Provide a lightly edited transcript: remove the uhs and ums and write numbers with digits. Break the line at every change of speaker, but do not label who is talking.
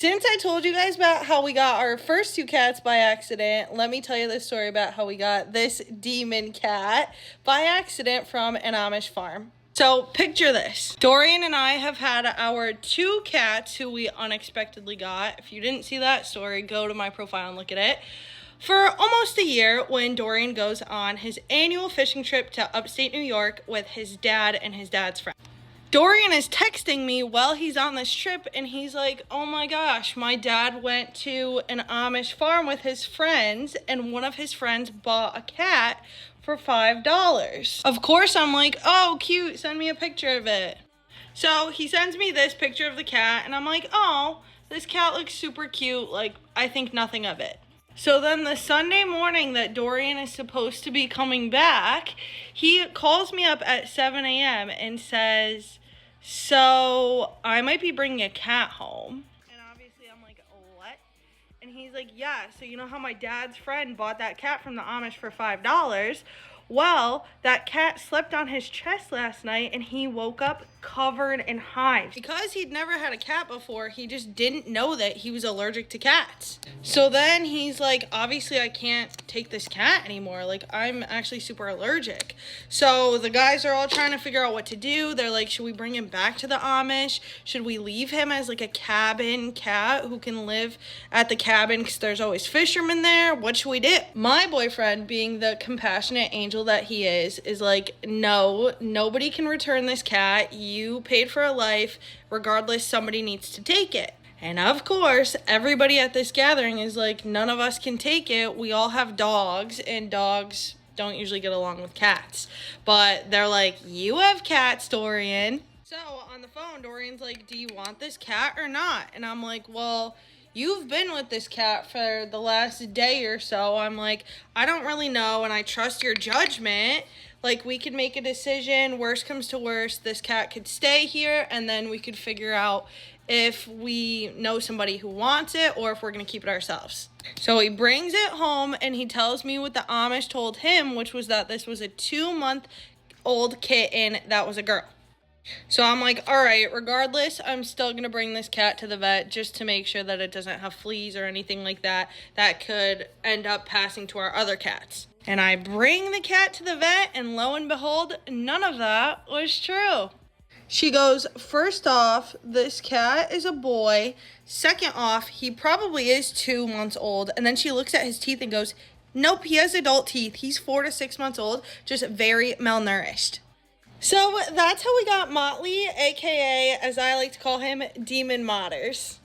Since I told you guys about how we got our first two cats by accident, let me tell you the story about how we got this demon cat by accident from an Amish farm. So picture this. Dorian and I have had our two cats who we unexpectedly got. If you didn't see that story, go to my profile and look at it. For almost a year when Dorian goes on his annual fishing trip to upstate New York with his dad and his dad's friend. Dorian is texting me while he's on this trip and he's like, oh my gosh, my dad went to an Amish farm with his friends and one of his friends bought a cat for $5. Of course, I'm like, oh, cute, send me a picture of it. So he sends me this picture of the cat and I'm like, oh, this cat looks super cute. Like, I think nothing of it. So then the Sunday morning that Dorian is supposed to be coming back, he calls me up at 7 a.m. and says, so I might be bringing a cat home. And obviously I'm like, what? And he's like, yeah, so you know how my dad's friend bought that cat from the Amish for $5? Well, that cat slept on his chest last night and he woke up covered in hives. Because he'd never had a cat before, he just didn't know that he was allergic to cats. So then he's like, obviously I can't take this cat anymore. Like, I'm actually super allergic. So the guys are all trying to figure out what to do. They're like, should we bring him back to the Amish? Should we leave him as like a cabin cat who can live at the cabin because there's always fishermen there? What should we do? My boyfriend, being the compassionate angel that he is like, no, nobody can return this cat. You paid for a life. Regardless, somebody needs to take it. And of course, everybody at this gathering is like, none of us can take it. We all have dogs, and dogs don't usually get along with cats. But they're like, you have cats, Dorian. So on the phone, Dorian's like, do you want this cat or not? And I'm like, well, you've been with this cat for the last day or so. I'm like, I don't really know, and I trust your judgment. Like, we could make a decision. Worst comes to worst, this cat could stay here, and then we could figure out if we know somebody who wants it or if we're going to keep it ourselves. So he brings it home, and he tells me what the Amish told him, which was that this was a 2-month-old kitten that was a girl. So I'm like, all right, regardless, I'm still going to bring this cat to the vet just to make sure that it doesn't have fleas or anything like that that could end up passing to our other cats. And I bring the cat to the vet, and lo and behold, none of that was true. She goes, first off, this cat is a boy. Second off, he probably is 2 months old. And then she looks at his teeth and goes, nope, he has adult teeth. He's 4 to 6 months old, just very malnourished. So that's how we got Motley, aka, as I like to call him, Demon Motters.